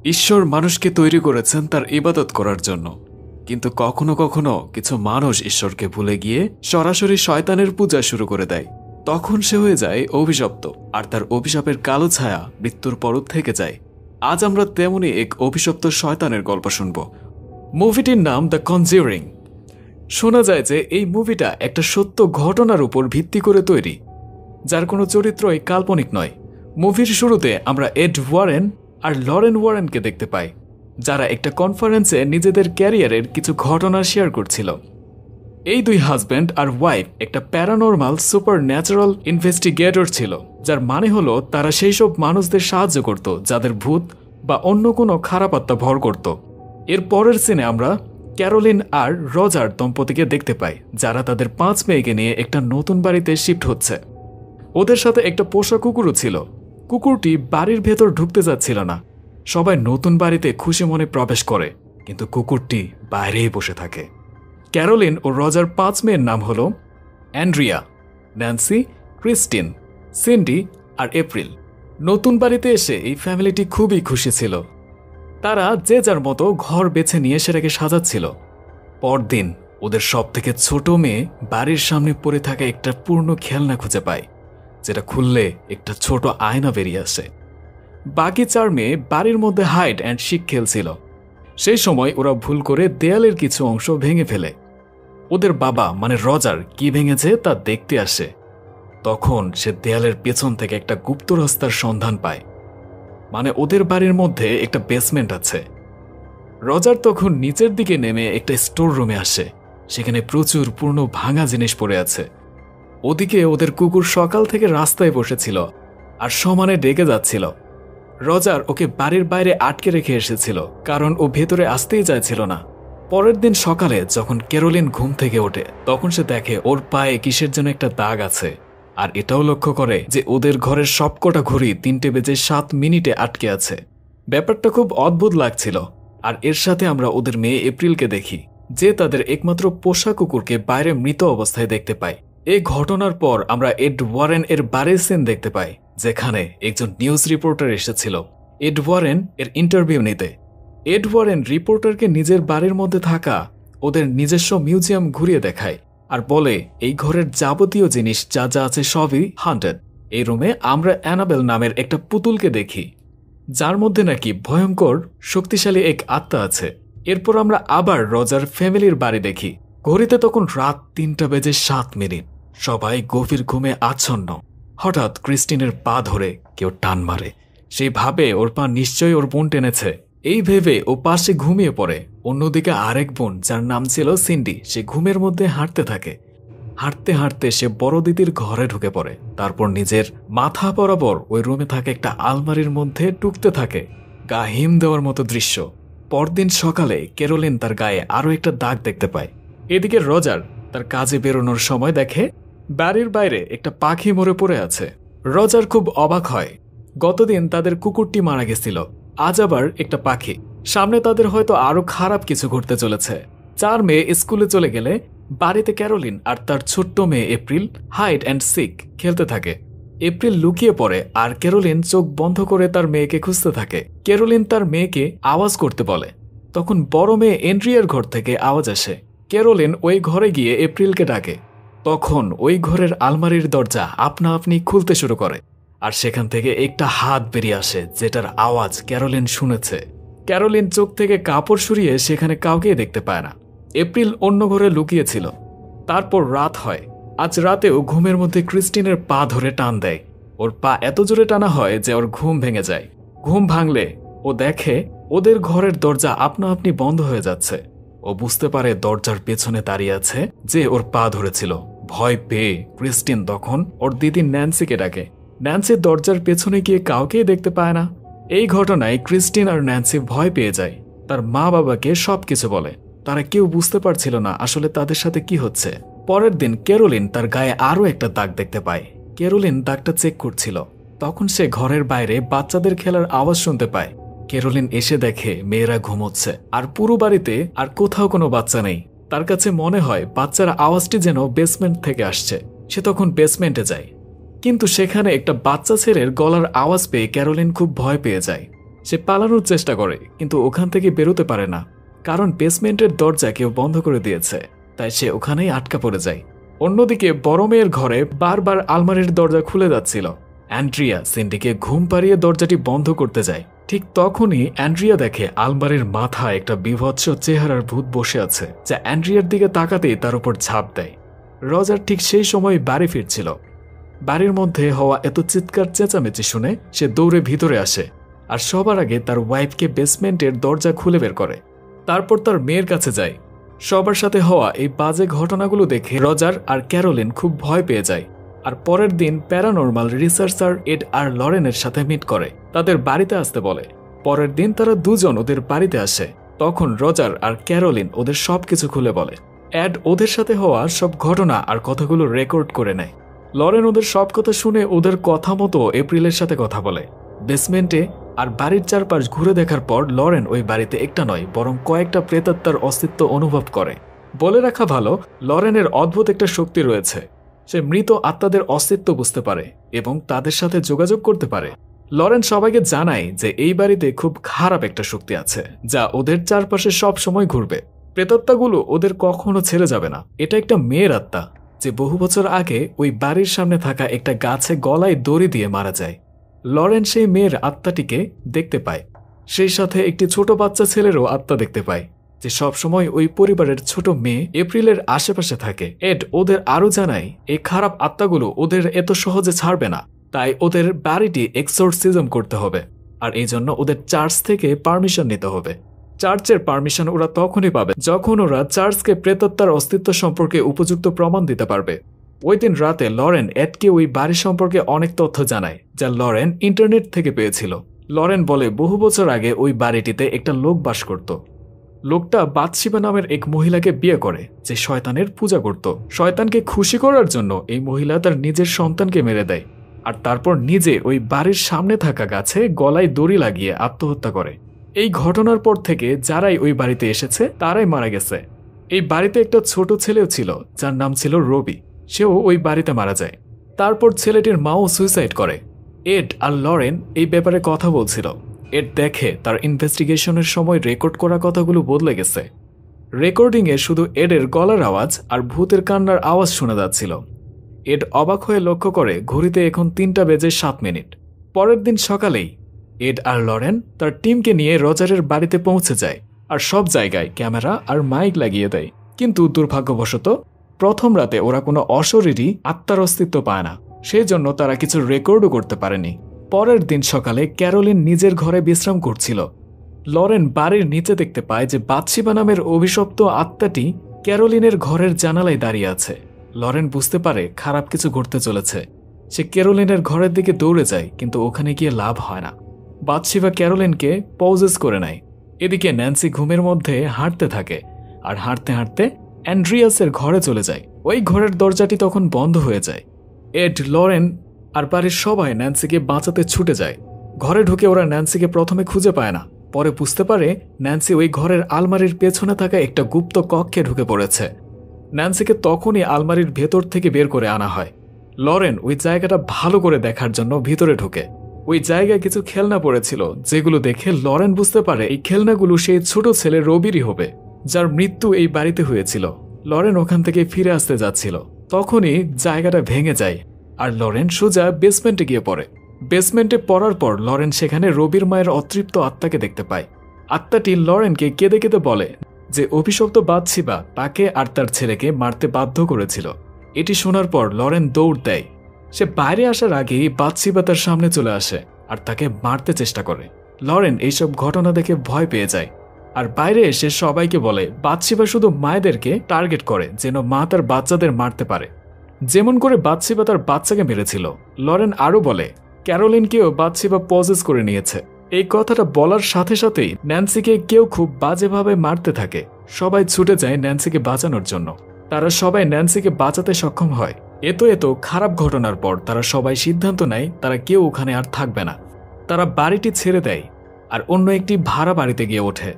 ঈশ্বর মানুষকে তৈরি করেছেন তার ইবাদত করার জন্য, কিন্তু কখনো কখনো কিছু মানুষ ঈশ্বরকে ভুলে গিয়ে সরাসরি শয়তানের পূজা শুরু করে দেয়। তখন সে হয়ে যায় অভিশপ্ত, আর তার অভিশাপের কালো ছায়া মৃত্যুর পরও থেকে যায়। আজ আমরা তেমনই এক অভিশপ্ত শয়তানের গল্প শুনব। মুভিটির নাম দ্য কনজিউরিং। শোনা যায় যে এই মুভিটা একটা সত্য ঘটনার উপর ভিত্তি করে তৈরি, যার কোনো চরিত্রই কাল্পনিক নয়। মুভির শুরুতে আমরা এড ওয়ারেন আর লরেন ওয়ারেনকে দেখতে পাই, যারা একটা কনফারেন্সে নিজেদের ক্যারিয়ারের কিছু ঘটনা শেয়ার করছিল। এই দুই হাজব্যান্ড আর ওয়াইফ একটা প্যারানর্মাল সুপার ন্যাচারাল ইনভেস্টিগেটর ছিল, যার মানে হলো তারা সেই সব মানুষদের সাহায্য করত যাদের ভূত বা অন্য কোনো খারাপ আত্মা ভর করত। এর পরের সিনে আমরা ক্যারোলিন আর রজার দম্পতিকে দেখতে পাই, যারা তাদের 5 মেয়েকে নিয়ে একটা নতুন বাড়িতে শিফট হচ্ছে। ওদের সাথে একটা পোষা কুকুরও ছিল। কুকুরটি বাড়ির ভেতর ঢুকতে যাচ্ছিল না। সবাই নতুন বাড়িতে খুশি মনে প্রবেশ করে, কিন্তু কুকুরটি বাইরেই বসে থাকে। ক্যারোলিন ও রজার 5 মেয়ের নাম হল অ্যান্ড্রিয়া, ন্যান্সি, ক্রিস্টিন, সিন্ডি আর এপ্রিল। নতুন বাড়িতে এসে এই ফ্যামিলিটি খুবই খুশি ছিল। তারা যে যার মতো ঘর বেছে নিয়ে সেটাকে সাজাচ্ছিল। পরদিন ওদের সব থেকে ছোট মেয়ে বাড়ির সামনে পড়ে থাকা একটা পূর্ণ খেলনা খুঁজে পায়, যেটা খুললে একটা ছোট আয়না বেরিয়ে আসে। বাকি 4 মেয়ে বাড়ির মধ্যে হাইড অ্যান্ড সিক খেলছিল। সেই সময় ওরা ভুল করে দেয়ালের কিছু অংশ ভেঙে ফেলে। ওদের বাবা মানে রজার কি ভেঙেছে তা দেখতে আসে। তখন সে দেয়ালের পেছন থেকে একটা গুপ্ত রাস্তার সন্ধান পায়, মানে ওদের বাড়ির মধ্যে একটা বেসমেন্ট আছে। রজার তখন নিচের দিকে নেমে একটা স্টোর রুমে আসে। সেখানে প্রচুর পুরনো ভাঙা জিনিস পড়ে আছে। ওদিকে ওদের কুকুর সকাল থেকে রাস্তায় বসেছিল আর সমানে ডেকে যাচ্ছিল। রজার ওকে বাড়ির বাইরে আটকে রেখে এসেছিল, কারণ ও ভেতরে আসতেই চাইছিল না। পরের দিন সকালে যখন ক্যারোলিন ঘুম থেকে ওঠে, তখন সে দেখে ওর পায়ে কিসের জন্য একটা দাগ আছে, আর এটাও লক্ষ্য করে যে ওদের ঘরের সবকটা ঘড়ি 3:07 আটকে আছে। ব্যাপারটা খুব অদ্ভুত লাগছিল। আর এর সাথে আমরা ওদের মেয়ে এপ্রিলকে দেখি, যে তাদের একমাত্র পোষা কুকুরকে বাইরে মৃত অবস্থায় দেখতে পায়। এই ঘটনার পর আমরা এড ওয়ারেন এর বাড়ির সিন দেখতে পাই, যেখানে একজন নিউজ রিপোর্টার এসেছিল এড ওয়ারেন এর ইন্টারভিউ নিতে। এড ওয়ারেন রিপোর্টারকে নিজের বাড়ির মধ্যে থাকা ওদের নিজস্ব মিউজিয়াম ঘুরিয়ে দেখায় আর বলে এই ঘরের যাবতীয় জিনিস যা যা আছে সবই হান্টেড। এই রুমে আমরা অ্যানাবেল নামের একটা পুতুলকে দেখি, যার মধ্যে নাকি ভয়ঙ্কর শক্তিশালী এক আত্মা আছে। এরপর আমরা আবার রজার ফ্যামিলির বাড়ি দেখি। ঘড়িতে তখন রাত 3:07। সবাই গভীর ঘুমে আচ্ছন্ন। হঠাৎ ক্রিস্টিনের পা ধরে কেউ টান মারে। সেই ভাবে ওর পা নিশ্চয়ই ওর বোন টেনেছে। এই ভেবে ও পাশে ঘুমিয়ে পড়ে। অন্যদিকে আরেক বোন, যার নাম ছিল সিন্ডি, সে ঘুমের মধ্যে হাঁটতে থাকে। হাঁটতে হাঁটতে সে বড় দিদির ঘরে ঢুকে পড়ে। তারপর নিজের মাথা বরাবর ওই রুমে থাকা একটা আলমারির মধ্যে টুকতে থাকে। গা হিম দেওয়ার মতো দৃশ্য। পরদিন সকালে ক্যারোলিন তার গায়ে আরও একটা দাগ দেখতে পায়। এদিকে রজার তার কাজে বেরোনোর সময় দেখে বাড়ির বাইরে একটা পাখি মরে পড়ে আছে। রজার খুব অবাক হয়। গতদিন তাদের কুকুরটি মারা গেছিল, আজ আবার একটা পাখি। সামনে তাদের হয়তো আরো খারাপ কিছু ঘটতে চলেছে। 4 মেয়ে স্কুলে চলে গেলে বাড়িতে ক্যারোলিন আর তার ছোট্ট মেয়ে এপ্রিল হাইড অ্যান্ড সিক খেলতে থাকে। এপ্রিল লুকিয়ে পড়ে আর ক্যারোলিন চোখ বন্ধ করে তার মেয়েকে খুঁজতে থাকে। ক্যারোলিন তার মেয়েকে আওয়াজ করতে বলে। তখন বড় মেয়ে এন্ড্রিয়ার ঘর থেকে আওয়াজ আসে। ক্যারোলিন ওই ঘরে গিয়ে এপ্রিলকে ডাকে। তখন ওই ঘরের আলমারির দরজা আপনা আপনি খুলতে শুরু করে, আর সেখান থেকে একটা হাত বেরিয়ে আসে, যেটার আওয়াজ ক্যারোলিন শুনেছে। ক্যারোলিন চোখ থেকে কাপড় সরিয়ে সেখানে কাউকেই দেখতে পায় না। এপ্রিল অন্য ঘরে লুকিয়েছিল। তারপর রাত হয়। আজ রাতেও ঘুমের মধ্যে ক্রিস্টিনের পা ধরে টান দেয়। ওর পা এত জোরে টানা হয় যে ওর ঘুম ভেঙে যায়। ঘুম ভাঙলে ও দেখে ওদের ঘরের দরজা আপনা আপনি বন্ধ হয়ে যাচ্ছে। ও বুঝতে পারে দরজার পেছনে দাঁড়িয়ে আছে যে ওর পা ধরেছিল। ভয় পেয়ে ক্রিস্টিন তখন ওর দিদি ন্যান্সিকে ডাকে। ন্যান্সি দরজার পেছনে গিয়ে কাউকেই দেখতে পায় না। এই ঘটনায় ক্রিস্টিন আর ন্যান্সি ভয় পেয়ে যায়। তার মা বাবাকে সবকিছু বলে। তারা কেউ বুঝতে পারছিল না আসলে তাদের সাথে কি হচ্ছে। পরের দিন ক্যারোলিন তার গায়ে আরও একটা দাগ দেখতে পায়। ক্যারোলিন দাগটা চেক করছিল। তখন সে ঘরের বাইরে বাচ্চাদের খেলার আওয়াজ শুনতে পায়। ক্যারোলিন এসে দেখে মেয়েরা ঘুমোচ্ছে, আর পুরো বাড়িতে আর কোথাও কোনো বাচ্চা নেই। তার কাছে মনে হয় বাচ্চার আওয়াজটি যেন বেসমেন্ট থেকে আসছে। সে তখন বেসমেন্টে যায়, কিন্তু সেখানে একটা বাচ্চা ছেলের গলার আওয়াজ পেয়ে ক্যারোলিন খুব ভয় পেয়ে যায়। সে পালানোর চেষ্টা করে কিন্তু ওখান থেকে বেরোতে পারে না, কারণ বেসমেন্টের দরজা কেউ বন্ধ করে দিয়েছে, তাই সে ওখানেই আটকা পড়ে যায়। অন্যদিকে বড় মেয়ের ঘরে বারবার আলমারির দরজা খুলে যাচ্ছিল। অ্যান্ড্রিয়া সিন্ডিকে ঘুম পাড়িয়ে দরজাটি বন্ধ করতে যায়। ঠিক তখনই অ্যান্ড্রিয়া দেখে আলমারির মাথায় একটা বিভৎস চেহারার ভূত বসে আছে, যা অ্যান্ড্রিয়ার দিকে তাকাতেই তার উপর ঝাঁপ দেয়। রজার ঠিক সেই সময় বাড়ি ফিরছিল। বাড়ির মধ্যে হওয়া এত চিৎকার চেঁচামেচি শুনে সে দৌড়ে ভিতরে আসে আর সবার আগে তার ওয়াইফকে বেসমেন্টের দরজা খুলে বের করে। তারপর তার মেয়ের কাছে যায়। সবার সাথে হওয়া এই বাজে ঘটনাগুলো দেখে রজার আর ক্যারোলিন খুব ভয় পেয়ে যায় আর পরের দিন প্যারানর্মাল রিসার্চার এড আর লরেনের সাথে মিট করে, তাদের বাড়িতে আসতে বলে। পরের দিন তারা দুজন ওদের বাড়িতে আসে। তখন রজার আর ক্যারোলিন ওদের সবকিছু খুলে বলে। এড ওদের সাথে হওয়া সব ঘটনা আর কথাগুলো রেকর্ড করে নেয়। লরেন ওদের সব কথা শুনে ওদের কথা মতো এপ্রিলের সাথে কথা বলে। বেসমেন্টে আর বাড়ির চারপাশ ঘুরে দেখার পর লরেন ওই বাড়িতে একটা নয় বরং কয়েকটা প্রেতাত্মার অস্তিত্ব অনুভব করে। বলে রাখা ভালো, লরেনের অদ্ভুত একটা শক্তি রয়েছে। সে মৃত আত্মাদের অস্তিত্ব বুঝতে পারে এবং তাদের সাথে যোগাযোগ করতে পারে। লরেন সবাইকে জানায় যে এই বাড়িতে খুব খারাপ একটা শক্তি আছে, যা ওদের চারপাশে সব সময় ঘুরবে। প্রেতাত্মাগুলো ওদের কখনো ছেড়ে যাবে না। এটা একটা মেয়ের আত্মা যে বহু বছর আগে ওই বাড়ির সামনে থাকা একটা গাছে গলায় দড়ি দিয়ে মারা যায়। লরেন সেই মেয়ের আত্মাটিকে দেখতে পায়। সেই সাথে একটি ছোট বাচ্চা ছেলেরও আত্মা দেখতে পায়, যে সবসময় ওই পরিবারের ছোট মেয়ে এপ্রিলের আশেপাশে থাকে। এড ওদের আরও জানায় এই খারাপ আত্মাগুলো ওদের এত সহজে ছাড়বে না, তাই ওদের বাড়িটি এক্সোরসিজম করতে হবে আর এই জন্য ওদের চার্চ থেকে পারমিশন নিতে হবে। চার্চের পারমিশন ওরা তখনই পাবে যখন ওরা চার্চকে প্রেতাত্মার অস্তিত্ব সম্পর্কে উপযুক্ত প্রমাণ দিতে পারবে। ওই দিন রাতে লরেন এডকে ওই বাড়ি সম্পর্কে অনেক তথ্য জানায়, যা লরেন ইন্টারনেট থেকে পেয়েছিল। লরেন বলে বহু বছর আগে ওই বাড়িটিতে একটা লোক বাস করত। লোকটা বাতশিবা নামের এক মহিলাকে বিয়ে করে, যে শয়তানের পূজা করত। শয়তানকে খুশি করার জন্য এই মহিলা তার নিজের সন্তানকে মেরে দেয় আর তারপর নিজে ওই বাড়ির সামনে থাকা গাছে গলায় দড়ি লাগিয়ে আত্মহত্যা করে। এই ঘটনার পর থেকে যারাই ওই বাড়িতে এসেছে তারাই মারা গেছে। এই বাড়িতে একটা ছোট ছেলেও ছিল, যার নাম ছিল রবি। সেও ওই বাড়িতে মারা যায়। তারপর ছেলেটির মাও সুইসাইড করে। এড আর লরেন এই ব্যাপারে কথা বলছিল। এড দেখে তার ইনভেস্টিগেশনের সময় রেকর্ড করা কথাগুলো বদলে গেছে। রেকর্ডিংয়ে শুধু এডের গলার আওয়াজ আর ভূতের কান্নার আওয়াজ শোনা যাচ্ছিল। এড অবাক হয়ে লক্ষ্য করে ঘড়িতে এখন 3:07। পরের দিন সকালেই এড আর লরেন তার টিমকে নিয়ে রজারের বাড়িতে পৌঁছে যায় আর সব জায়গায় ক্যামেরা আর মাইক লাগিয়ে দেয়। কিন্তু দুর্ভাগ্যবশত প্রথম রাতে ওরা কোনো অশরীরী আত্মার অস্তিত্ব পায় না, সেই জন্য তারা কিছু রেকর্ডও করতে পারেনি। পরের দিন সকালে ক্যারোলিন নিজের ঘরে বিশ্রাম করছিল। লরেন বাড়ির নিচে দেখতে পায় যে বাতশিবা নামের অভিশপ্ত আত্মাটি ক্যারোলিনের ঘরের জানালায় দাঁড়িয়ে আছে। লরেন বুঝতে পারে খারাপ কিছু ঘটতে চলেছে। সে ক্যারোলিনের ঘরের দিকে দৌড়ে যায়, কিন্তু ওখানে গিয়ে লাভ হয় না। বাতশিবা ক্যারোলিনকে পজেস করে নেয়। এদিকে ন্যান্সি ঘুমের মধ্যে হাঁটতে থাকে আর হাঁটতে হাঁটতে অ্যান্ড্রিয়াসের ঘরে চলে যায়। ওই ঘরের দরজাটি তখন বন্ধ হয়ে যায়। এড, লরেন আর বাড়ির সবাই ন্যান্সিকে বাঁচাতে ছুটে যায়। ঘরে ঢুকে ওরা ন্যান্সিকে প্রথমে খুঁজে পায় না, পরে বুঝতে পারে ন্যান্সি ওই ঘরের আলমারির পেছনে থাকা একটা গুপ্ত কক্ষে ঢুকে পড়েছে। ন্যান্সিকে তখনই আলমারির ভেতর থেকে বের করে আনা হয়। লরেন ওই জায়গাটা ভালো করে দেখার জন্য ভিতরে ঢুকে। ওই জায়গায় কিছু খেলনা পড়েছিল, যেগুলো দেখে লরেন বুঝতে পারে এই খেলনাগুলো সেই ছোট ছেলে রবিরই হবে, যার মৃত্যু এই বাড়িতে হয়েছিল। লরেন ওখান থেকে ফিরে আসতে যাচ্ছিল, তখনই জায়গাটা ভেঙে যায় আর লরেন সোজা বেসমেন্টে গিয়ে পড়ে। বেসমেন্টে পড়ার পর লরেন সেখানে রবির মায়ের অতৃপ্ত আত্মাকে দেখতে পায়। আত্মাটি লরেনকে কেঁদে কেঁদে বলে যে অভিশপ্ত বাতশিবা তাকে আর তার ছেলেকে মারতে বাধ্য করেছিল। এটি শোনার পর লরেন দৌড় দেয়। সে বাইরে আসার আগেই বাতশিবা তার সামনে চলে আসে আর তাকে মারতে চেষ্টা করে। লরেন এইসব ঘটনা দেখে ভয় পেয়ে যায় আর বাইরে এসে সবাইকে বলে বাতশিবা শুধু মায়েদেরকে টার্গেট করে যেন মা তার বাচ্চাদের মারতে পারে, যেমন করে বাতশিবা তার বাচ্চাকে মেরেছিল। লরেন আরও বলে ক্যারোলিনকেও বাতশিবা পজেস করে নিয়েছে। এই কথাটা বলার সাথে সাথেই ন্যান্সিকে কেউ খুব বাজেভাবে মারতে থাকে। সবাই ছুটে যায় ন্যান্সিকে বাঁচানোর জন্য। তারা সবাই ন্যান্সিকে বাঁচাতে সক্ষম হয়। এত খারাপ ঘটনার পর তারা সবাই সিদ্ধান্ত নেয় তারা কেউ ওখানে আর থাকবে না। তারা বাড়িটি ছেড়ে দেয় আর অন্য একটি ভাড়া বাড়িতে গিয়ে ওঠে।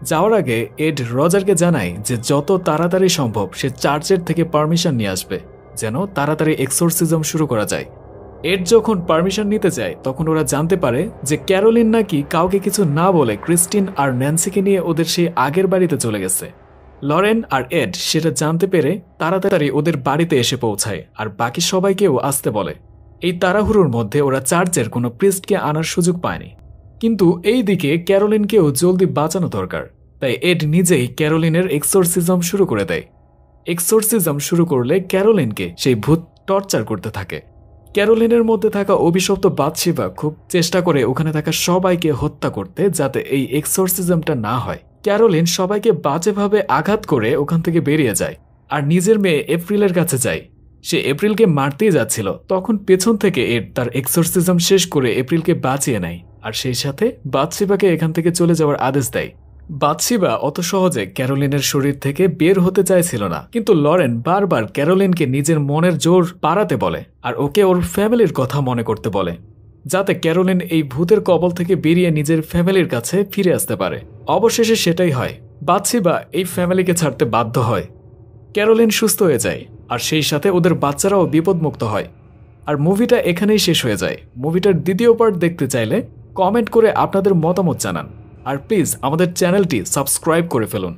যাওয়ার আগে এড রজারকে জানায় যে যত তাড়াতাড়ি সম্ভব সে চার্চের থেকে পারমিশন নিয়ে আসবে, যেন তাড়াতাড়ি এক্সোরসিজম শুরু করা যায়। এড যখন পারমিশন নিতে যায় তখন ওরা জানতে পারে যে ক্যারোলিন নাকি কাউকে কিছু না বলে ক্রিস্টিন আর ন্যান্সিকে নিয়ে ওদের সেই আগের বাড়িতে চলে গেছে। লরেন আর এড সেটা জানতে পেরে তাড়াতাড়ি ওদের বাড়িতে এসে পৌঁছায় আর বাকি সবাইকেও আসতে বলে। এই তাড়াহুড়োর মধ্যে ওরা চার্চের কোনো প্রিস্টকে আনার সুযোগ পায়নি, কিন্তু এই দিকে ক্যারোলিনকেও জলদি বাঁচানো দরকার। তাই এড নিজেই ক্যারোলিনের এক্সোরসিজম শুরু করে দেয়। এক্সোরসিজম শুরু করলে ক্যারোলিনকে সেই ভূত টর্চার করতে থাকে। ক্যারোলিনের মধ্যে থাকা অভিশপ্ত বাদশিবা খুব চেষ্টা করে ওখানে থাকা সবাইকে হত্যা করতে, যাতে এই এক্সোরসিজমটা না হয়। ক্যারোলিন সবাইকে বাজেভাবে আঘাত করে ওখান থেকে বেরিয়ে যায় আর নিজের মেয়ে এপ্রিলের কাছে যায়। সে এপ্রিলকে মারতেই যাচ্ছিল, তখন পেছন থেকে এড তার এক্সোরসিজম শেষ করে এপ্রিলকে বাঁচিয়ে নেয় আর সেই সাথে বাদশিবাকে এখান থেকে চলে যাওয়ার আদেশ দেয়। বাদশিবা অত সহজে ক্যারোলিনের শরীর থেকে বের হতে চাইছিল না, কিন্তু লরেন বারবার ক্যারোলিনকে নিজের মনের জোর বাড়াতে বলে আর ওকে ওর ফ্যামিলির কথা মনে করতে বলে, যাতে ক্যারোলিন এই ভূতের কবল থেকে বেরিয়ে নিজের ফ্যামিলির কাছে ফিরে আসতে পারে। অবশেষে সেটাই হয়, বাদশিবা এই ফ্যামিলিকে ছাড়তে বাধ্য হয়। ক্যারোলিন সুস্থ হয়ে যায় আর সেই সাথে ওদের বাচ্চারাও বিপদমুক্ত হয়। আর মুভিটা এখানেই শেষ হয়ে যায়। মুভিটার দ্বিতীয় পার্ট দেখতে চাইলে কমেন্ট করে আপনাদের মতামত জানান আর প্লিজ আমাদের চ্যানেলটি সাবস্ক্রাইব করে ফেলুন।